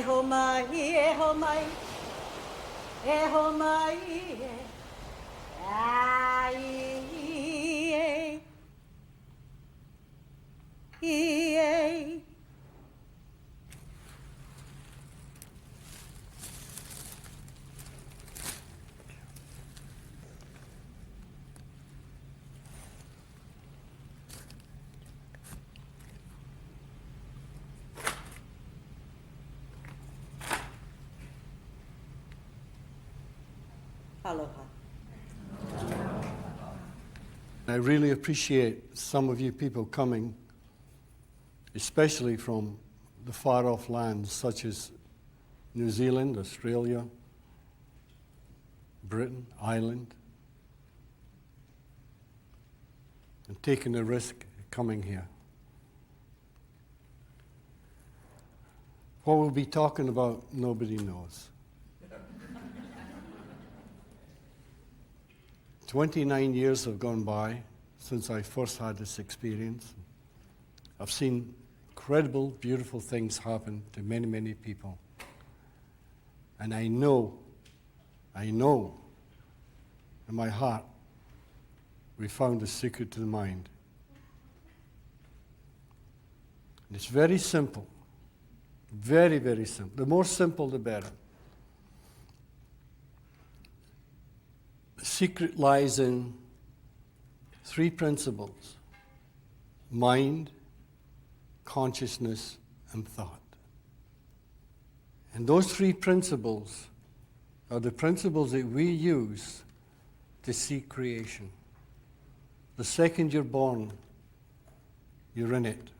eho mai, eho mai, eho mai, ai, Aloha. I really appreciate some of you people coming, especially from the far-off lands such as New Zealand, Australia, Britain, Ireland, and taking the risk of coming here. What we'll be talking about, nobody knows. 29 years have gone by since I first had this experience. I've seen incredible, beautiful things happen to many, many people. And I know in my heart, we found the secret to the mind. And it's very simple. Very, very simple. The more simple, the better. The secret lies in three principles: mind, consciousness, and thought. And those three principles are the principles that we use to see creation. The second you're born, you're in it.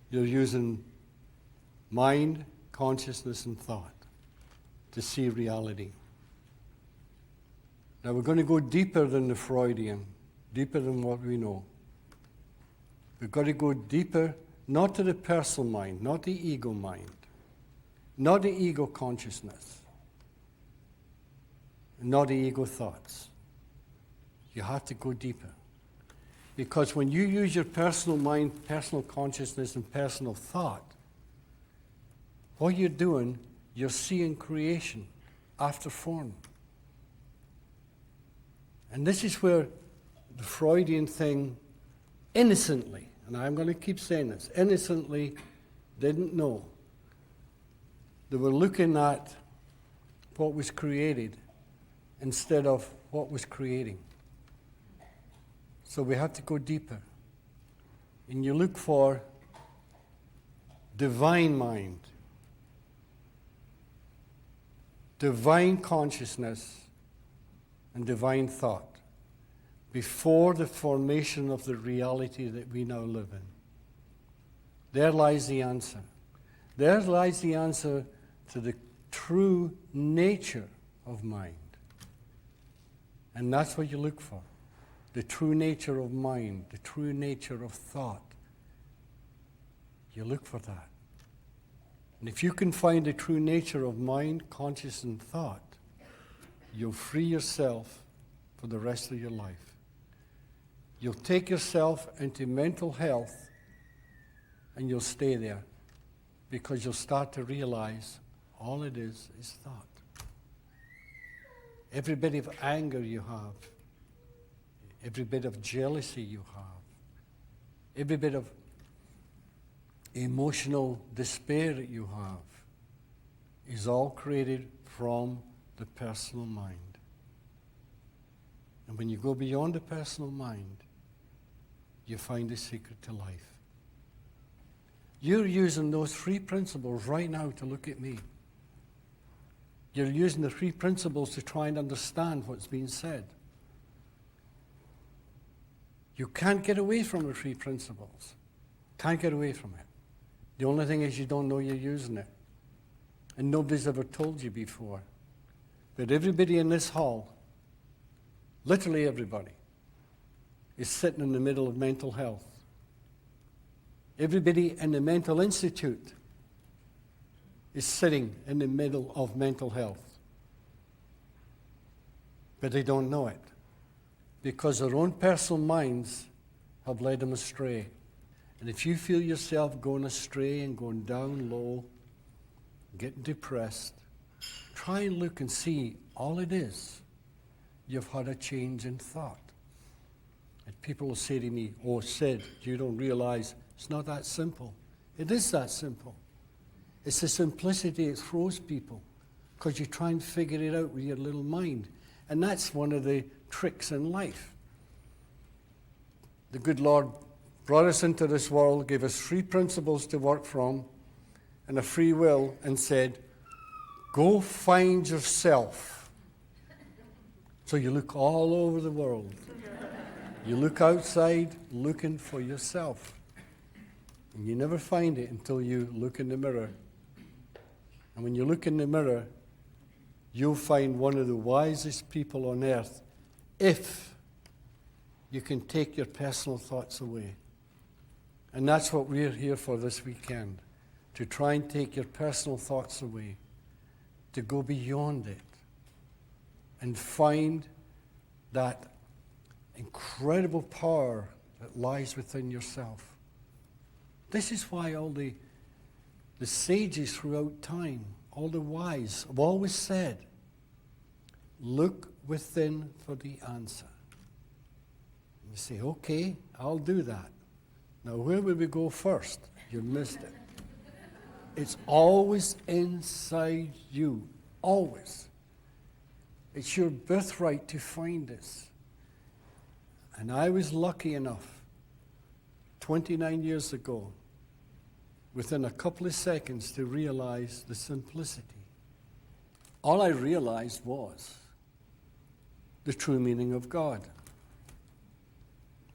You're using mind, consciousness, and thought to see reality. Now we're going to go deeper than the Freudian, deeper than what we know. We've got to go deeper, not to the personal mind, not the ego mind, not the ego consciousness, not the ego thoughts. You have to go deeper. Because when you use your personal mind, personal consciousness, and personal thought, what you're doing, you're seeing creation after form. And this is where the Freudian thing innocently, and I'm going to keep saying this, innocently didn't know. They were looking at what was created instead of what was creating. So we have to go deeper. And you look for divine mind, divine consciousness, and divine thought before the formation of the reality that we now live in. There lies the answer. There lies the answer to the true nature of mind. And that's what you look for. The true nature of mind, the true nature of thought. You look for that. And if you can find the true nature of mind, consciousness, and thought, you'll free yourself for the rest of your life. You'll take yourself into mental health and you'll stay there because you'll start to realize all it is thought. Every bit of anger you have, every bit of jealousy you have, every bit of emotional despair that you have is all created from the personal mind. And when you go beyond the personal mind, you find the secret to life. You're using those three principles right now to look at me. You're using the three principles to try and understand what's being said. You can't get away from the three principles. Can't get away from it. The only thing is you don't know you're using it. And nobody's ever told you before. But everybody in this hall, literally everybody, is sitting in the middle of mental health. Everybody in the mental institute is sitting in the middle of mental health. But they don't know it because their own personal minds have led them astray. And if you feel yourself going astray and going down low, getting depressed, try and look and see all it is. You've had a change in thought. And people will say to me, oh, Sid, you don't realize it's not that simple. It is that simple. It's the simplicity that throws people because you try and figure it out with your little mind. And that's one of the tricks in life. The good Lord brought us into this world, gave us 3 principles to work from and a free will, and said, go find yourself. So you look all over the world. You look outside looking for yourself. And you never find it until you look in the mirror. And when you look in the mirror, you'll find one of the wisest people on earth if you can take your personal thoughts away. And that's what we're here for this weekend, to try and take your personal thoughts away, to go beyond it and find that incredible power that lies within yourself. This is why all the sages throughout time, all the wise, have always said, look within for the answer. And you say, okay, I'll do that. Now, where would we go first? You missed it. It's always inside you, always. It's your birthright to find this. And I was lucky enough, 29 years ago, within a couple of seconds, to realize the simplicity. All I realized was the true meaning of God.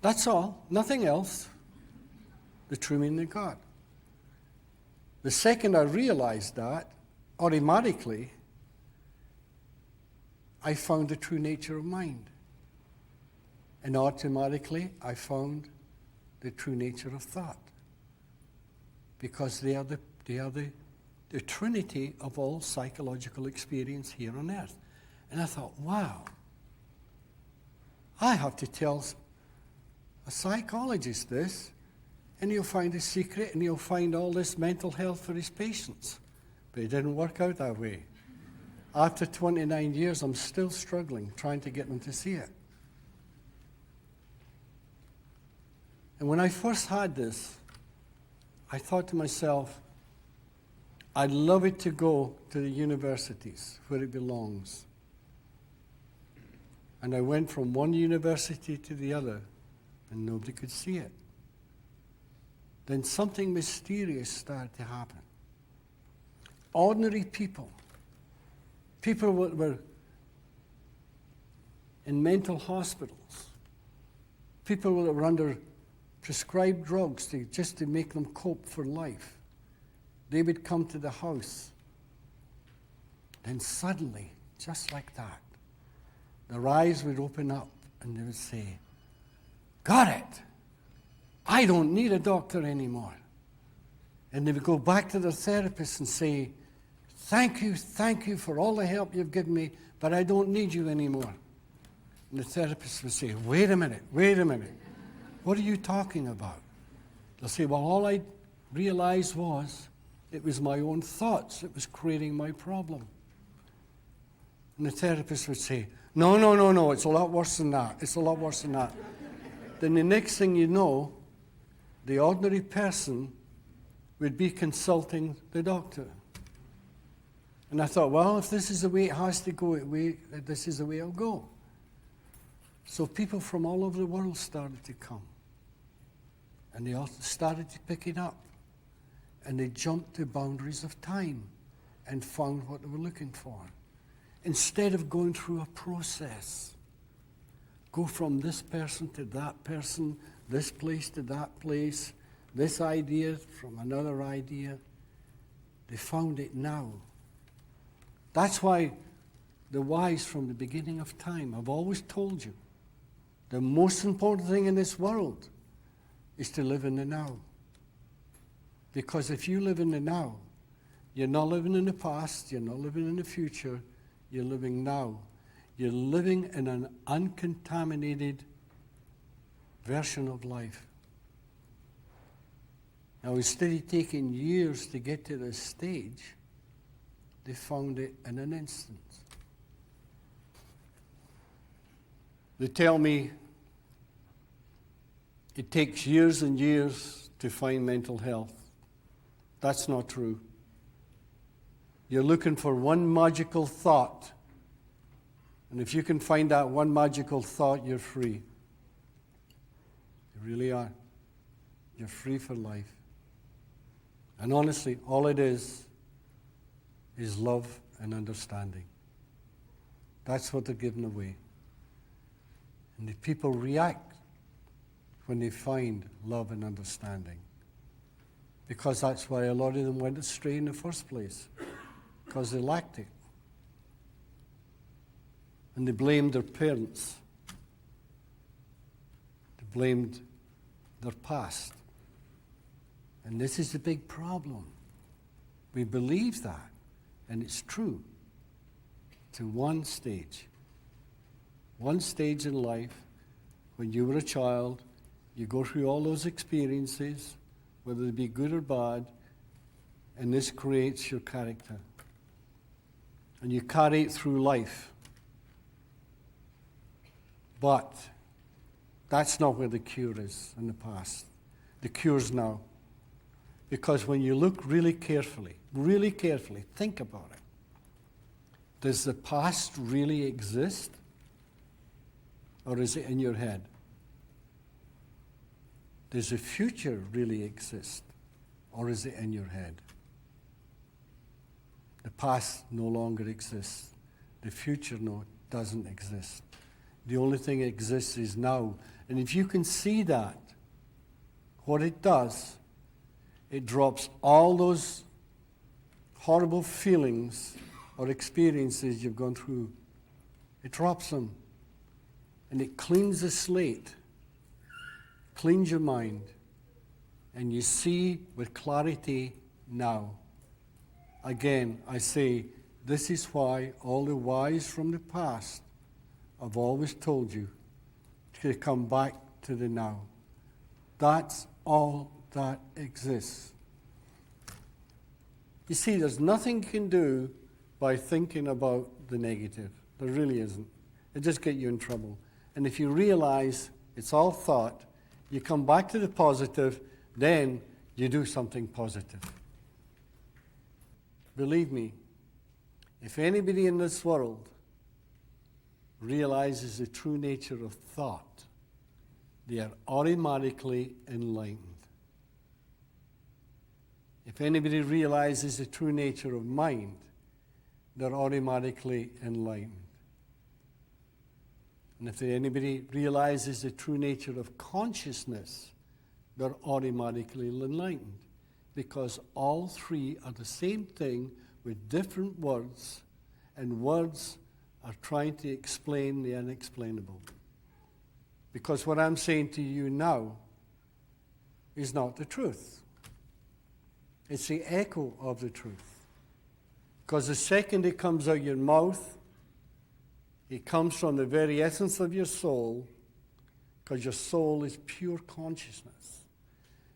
That's all, nothing else. The true meaning of God. The second I realized that, automatically, I found the true nature of mind. And automatically, I found the true nature of thought. Because they are the trinity of all psychological experience here on earth. And I thought, wow, I have to tell a psychologist this, and he'll find a secret, and he'll find all this mental health for his patients. But it didn't work out that way. After 29 years, I'm still struggling, trying to get them to see it. And when I first had this, I thought to myself, I'd love it to go to the universities where it belongs. And I went from one university to the other, and nobody could see it. Then something mysterious started to happen. Ordinary people that were in mental hospitals, people that were under prescribed drugs just to make them cope for life, they would come to the house. Then suddenly, just like that, their eyes would open up and they would say, got it! I don't need a doctor anymore. And they would go back to their therapist and say, thank you for all the help you've given me, but I don't need you anymore. And the therapist would say, wait a minute. What are you talking about? They'll say, well, all I realized was it was my own thoughts that was creating my problem. And the therapist would say, no, it's a lot worse than that. Then the next thing you know, the ordinary person would be consulting the doctor. And I thought, well, if this is the way it has to go, this is the way it'll go. So people from all over the world started to come. And they all started to pick it up. And they jumped the boundaries of time and found what they were looking for. Instead of going through a process, go from this person to that person, this place to that place, this idea from another idea. They found it now. That's why the wise from the beginning of time have always told you the most important thing in this world is to live in the now. Because if you live in the now, you're not living in the past, you're not living in the future, you're living now. You're living in an uncontaminated version of life. Now, instead of taking years to get to this stage, They found it in an instant. They tell me it takes years and years to find mental health. That's not true. You're looking for one magical thought. And if you can find that one magical thought, you're free. You really are. You're free for life. And honestly, all it is love and understanding. That's what they're giving away. And the people react when they find love and understanding. Because that's why a lot of them went astray in the first place. Because they lacked it. And they blamed their parents. They blamed their past. And this is the big problem. We believe that, and it's true, to one stage. One stage in life, when you were a child, you go through all those experiences, whether they be good or bad, and this creates your character. And you carry it through life. But that's not where the cure is in the past. The cure's now. Because when you look really carefully, think about it. Does the past really exist? Or is it in your head? Does the future really exist? Or is it in your head? The past no longer exists. The future doesn't exist. The only thing that exists is now. And if you can see that, what it does, it drops all those horrible feelings or experiences you've gone through. It drops them. And it cleans the slate, cleans your mind, and you see with clarity now. Again, I say, this is why all the wise from the past have always told you to come back to the now. That's all that exists. You see, there's nothing you can do by thinking about the negative. There really isn't. It just gets you in trouble. And if you realize it's all thought, you come back to the positive, then you do something positive. Believe me, if anybody in this world realizes the true nature of thought, they are automatically enlightened. If anybody realizes the true nature of mind, they're automatically enlightened. And if anybody realizes the true nature of consciousness, they're automatically enlightened. Because all three are the same thing with different words, and words are trying to explain the unexplainable. Because what I'm saying to you now is not the truth. It's the echo of the truth. Because the second it comes out your mouth, it comes from the very essence of your soul, because your soul is pure consciousness.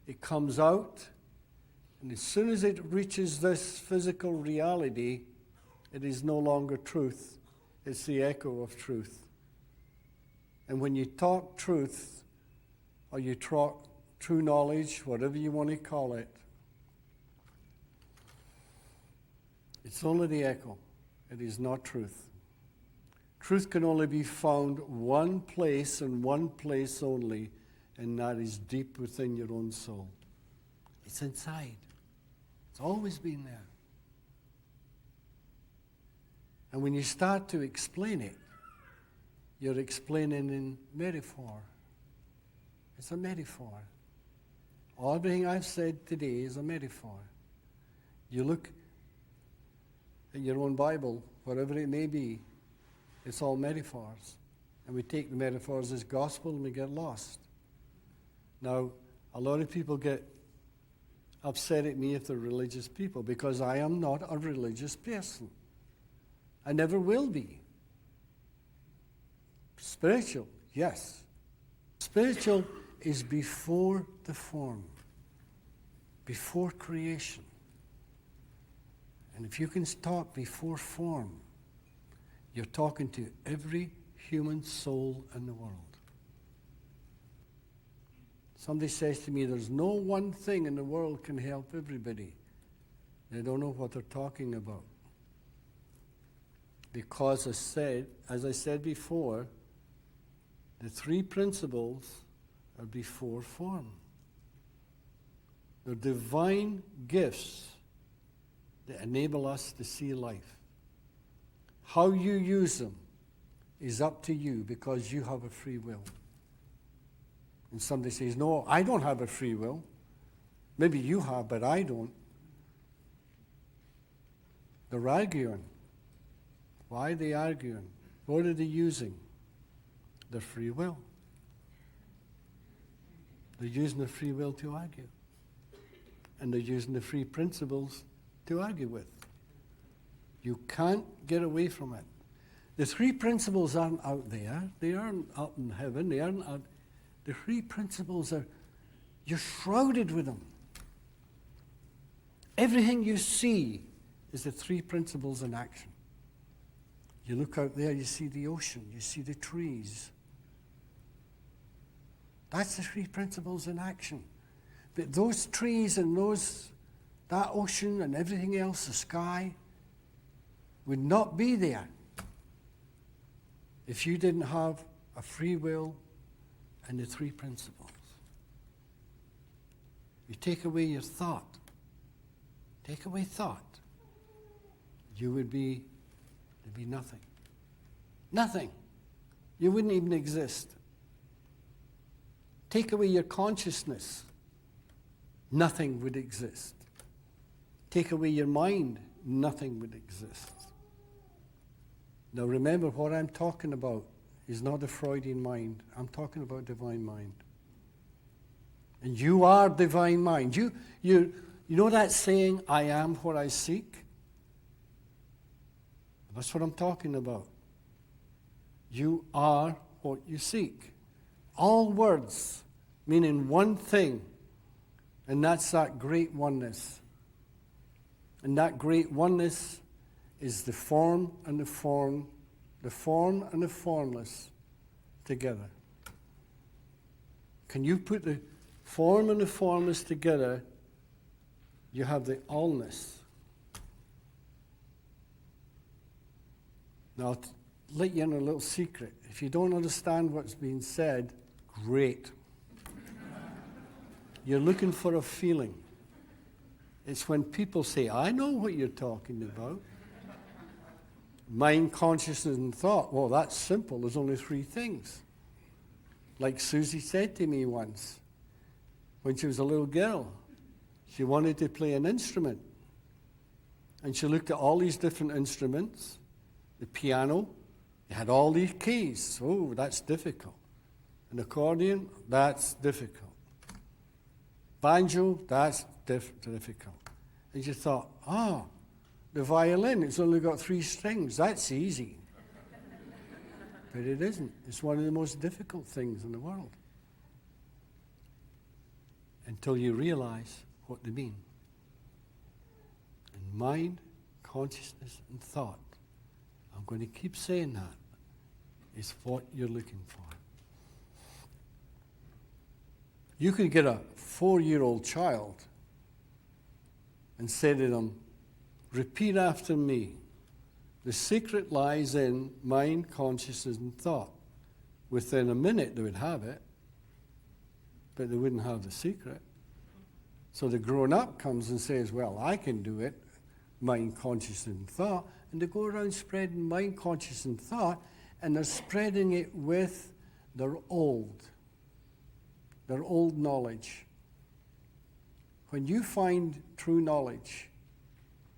It comes out, and as soon as it reaches this physical reality, it is no longer truth. It's the echo of truth. And when you talk truth, or you talk true knowledge, whatever you want to call it, it's only the echo. It is not truth. Truth can only be found one place and one place only, and that is deep within your own soul. It's inside. It's always been there. And when you start to explain it, you're explaining in metaphor. It's a metaphor. Everything I've said today is a metaphor. You look at your own Bible, whatever it may be, it's all metaphors. And we take the metaphors as gospel and we get lost. Now, a lot of people get upset at me if they're religious people, because I am not a religious person. I never will be. Spiritual, yes. Spiritual is before the form, before creation. And if you can talk before form, you're talking to every human soul in the world. Somebody says to me, there's no one thing in the world can help everybody. They don't know what they're talking about. Because as I said before, the three principles are before form. They're divine gifts that enable us to see life. How you use them is up to you because you have a free will. And somebody says, no, I don't have a free will. Maybe you have, but I don't. They're arguing. Why are they arguing? What are they using? Their free will. They're using their free will to argue. And they're using the free principles to argue with. You can't get away from it. The three principles aren't out there. They aren't up in heaven. They aren't out. The three principles are, you're shrouded with them. Everything you see is the three principles in action. You look out there, you see the ocean, you see the trees. That's the three principles in action. But those trees and that ocean and everything else, the sky, would not be there if you didn't have a free will and the three principles. You take away your thought. Take away thought. You would be, there'd be nothing. Nothing. You wouldn't even exist. Take away your consciousness. Nothing would exist. Take away your mind. Nothing would exist. Now remember, what I'm talking about is not a Freudian mind. I'm talking about divine mind. And you are divine mind. You know that saying, I am what I seek? That's what I'm talking about. You are what you seek. All words meaning one thing, and that's that great oneness. And that great oneness is the form and the form, the form and the formless together. Can you put the form and the formless together? You have the allness. Now, I'll let you in a little secret. If you don't understand what's being said, great. You're looking for a feeling. It's when people say, I know what you're talking about. Mind, consciousness, and thought. Well, that's simple. There's only three things. Like Susie said to me once, when she was a little girl, she wanted to play an instrument. And she looked at all these different instruments. The piano, it had all these keys. Oh, that's difficult. An accordion, that's difficult. Banjo, that's difficult. And she thought, the violin, it's only got 3 strings. That's easy. But it isn't. It's one of the most difficult things in the world. Until you realize what they mean. And mind, consciousness, and thought, I'm going to keep saying that, is what you're looking for. You could get a 4-year-old child and say to them, repeat after me. The secret lies in mind, consciousness, and thought. Within a minute, they would have it, but they wouldn't have the secret. So the grown-up comes and says, well, I can do it, mind, consciousness, and thought. And they go around spreading mind, consciousness, and thought, and they're spreading it with their old knowledge. When you find true knowledge,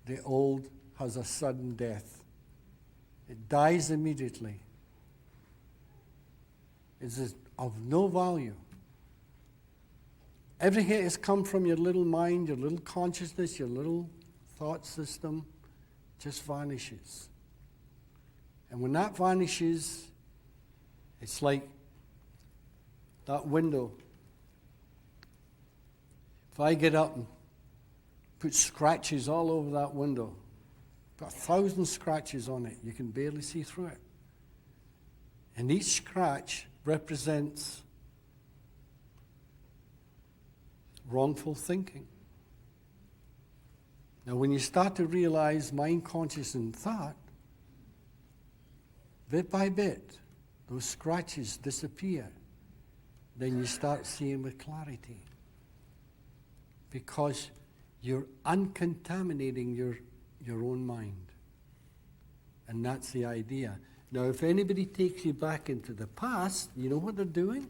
the old has a sudden death. It dies immediately. It's of no value. Everything has come from your little mind, your little consciousness, your little thought system, just vanishes. And when that vanishes, it's like that window. If I get up and put scratches all over that window, got 1,000 scratches on it. You can barely see through it. And each scratch represents wrongful thinking. Now, when you start to realize mind, conscious, and thought, bit by bit, those scratches disappear. Then you start seeing with clarity. Because you're uncontaminating your own mind. And that's the idea. Now, if anybody takes you back into the past, you know what they're doing?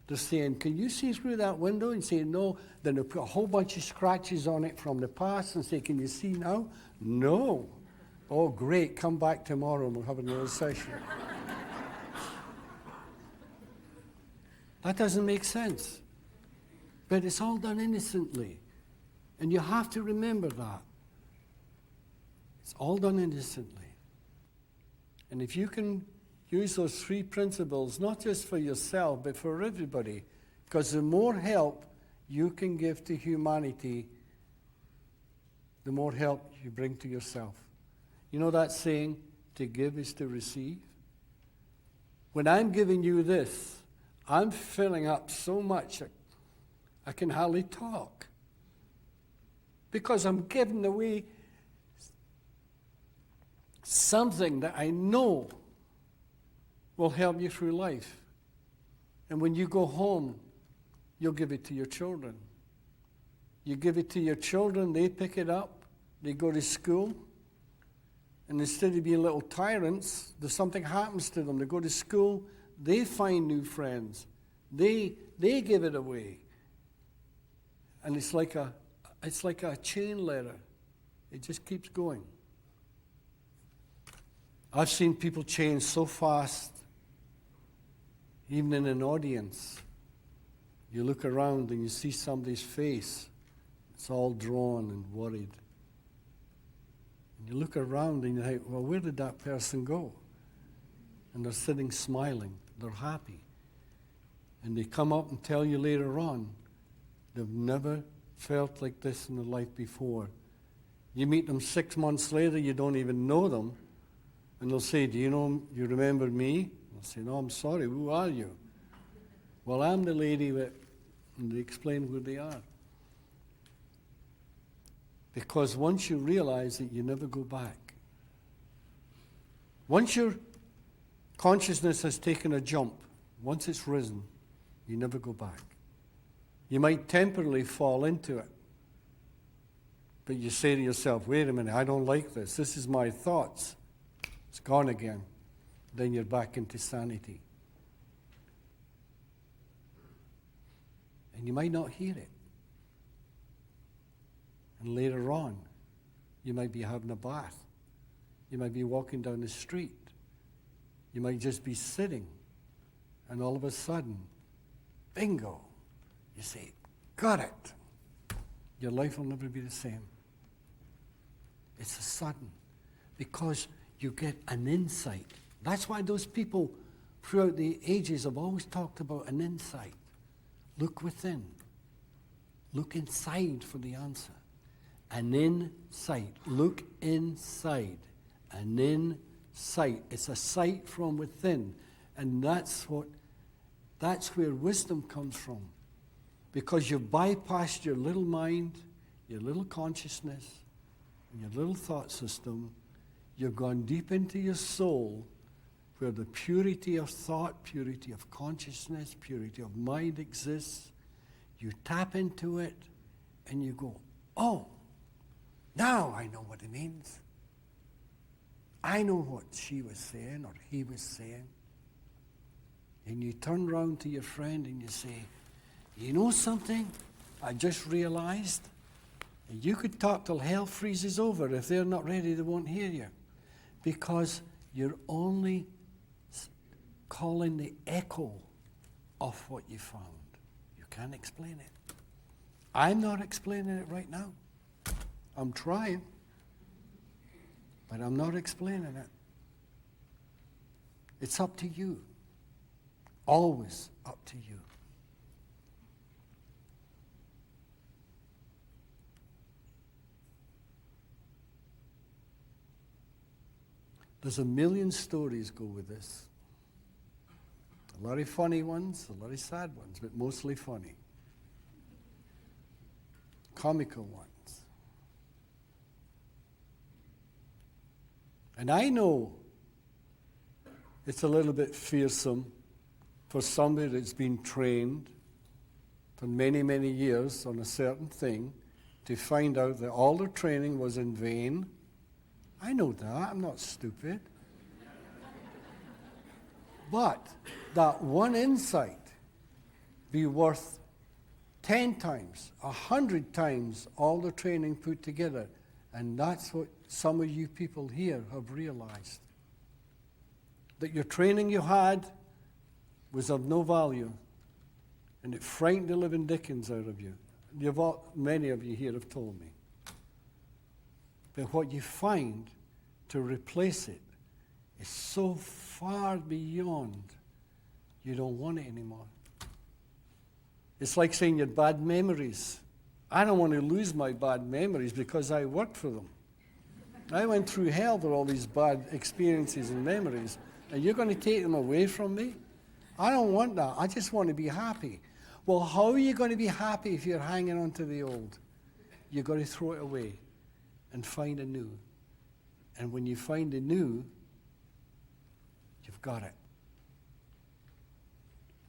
They're saying, can you see through that window? And say, no. Then they'll put a whole bunch of scratches on it from the past and say, can you see now? No. Oh, great. Come back tomorrow and we'll have another session. That doesn't make sense. But it's all done innocently. And you have to remember that. It's all done innocently. And if you can use those three principles, not just for yourself, but for everybody, because the more help you can give to humanity, the more help you bring to yourself. You know that saying, to give is to receive? When I'm giving you this, I'm filling up so much I can hardly talk. Because I'm giving away something that I know will help you through life. And when you go home, you'll give it to your children. You give it to your children, they pick it up, they go to school, and instead of being little tyrants, something happens to them. They go to school, they find new friends. They give it away. And it's like a chain letter. It just keeps going. I've seen people change so fast, even in an audience. You look around and you see somebody's face. It's all drawn and worried. And you look around and you think, well, where did that person go? And they're sitting smiling. They're happy. And they come up and tell you later on, they've never felt like this in their life before. You meet them 6 months later, you don't even know them. And they'll say, do you remember me? I'll say, no, I'm sorry, who are you? Well, I'm the lady that, and they explain who they are. Because once you realize that you never go back, once your consciousness has taken a jump, once it's risen, you never go back. You might temporarily fall into it. But you say to yourself, wait a minute, I don't like this. This is my thoughts. It's gone again. Then you're back into sanity. And you might not hear it. And later on, you might be having a bath. You might be walking down the street. You might just be sitting. And all of a sudden, bingo, you say, got it. Your life will never be the same. It's a sudden. Because you get an insight. That's why those people throughout the ages have always talked about an insight. Look within. Look inside for the answer. An insight. Look inside. An insight. It's a sight from within. And that's where wisdom comes from. Because you've bypassed your little mind, your little consciousness, and your little thought system. You've gone deep into your soul where the purity of thought, purity of consciousness, purity of mind exists. You tap into it and you go, oh, now I know what it means. I know what she was saying or he was saying. And you turn around to your friend and you say, you know something? I just realized. And you could talk till hell freezes over. If they're not ready, they won't hear you. Because you're only calling the echo of what you found. You can't explain it. I'm not explaining it right now. I'm trying. But I'm not explaining it. It's up to you. Always up to you. There's a million stories go with this. A lot of funny ones, a lot of sad ones, but mostly funny. Comical ones. And I know it's a little bit fearsome for somebody that's been trained for many, many years on a certain thing to find out that all their training was in vain. I know that. I'm not stupid. But that one insight be worth 10 times, 100 times all the training put together. And that's what some of you people here have realized. That your training you had was of no value. And it frightened the living dickens out of you. Many of you here have told me. But what you find to replace it is so far beyond, you don't want it anymore. It's like saying your bad memories. I don't want to lose my bad memories because I worked for them. I went through hell with all these bad experiences and memories, and you're going to take them away from me? I don't want that. I just want to be happy. Well, how are you going to be happy if you're hanging on to the old? You've got to throw it away and find a new. And when you find a new, you've got it.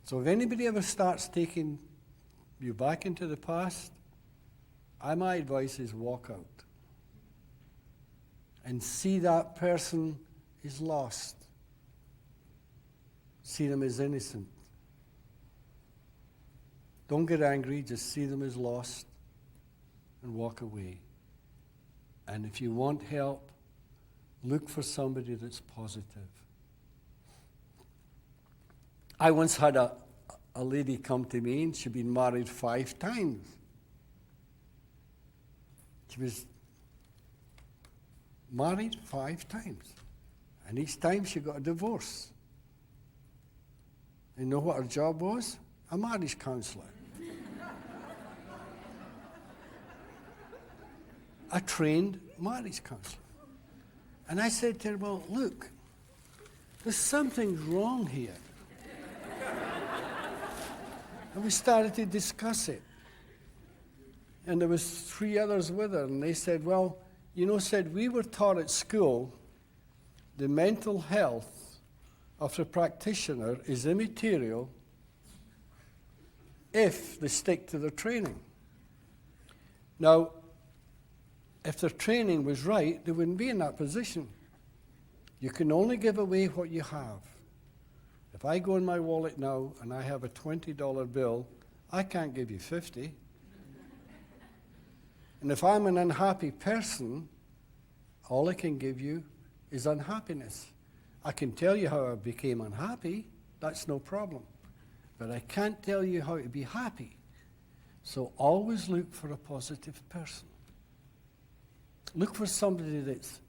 So if anybody ever starts taking you back into the past, my advice is walk out. And see that person is lost. See them as innocent. Don't get angry, just see them as lost and walk away. And if you want help, look for somebody that's positive. I once had a lady come to me, and she'd been married 5 times. She was married 5 times. And each time she got a divorce. You know what her job was? A marriage counselor. A trained marriage counselor. And I said to her, well, look, there's something wrong here. And we started to discuss it. And there was 3 others with her, and they said, well, you know, we were taught at school the mental health of the practitioner is immaterial if they stick to their training. Now, if their training was right, they wouldn't be in that position. You can only give away what you have. If I go in my wallet now and I have a $20 bill, I can't give you 50. And if I'm an unhappy person, all I can give you is unhappiness. I can tell you how I became unhappy, that's no problem. But I can't tell you how to be happy. So always look for a positive person. Look for somebody that's,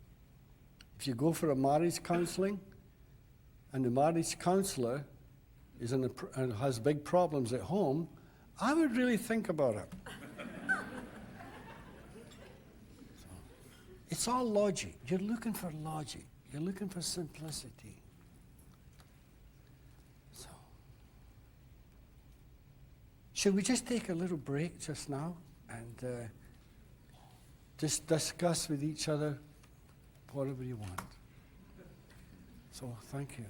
if you go for a marriage counseling, and the marriage counselor is and has big problems at home, I would really think about it. It's all logic. You're looking for logic. You're looking for simplicity. So, should we just take a little break just now and just discuss with each other whatever you want? So, thank you.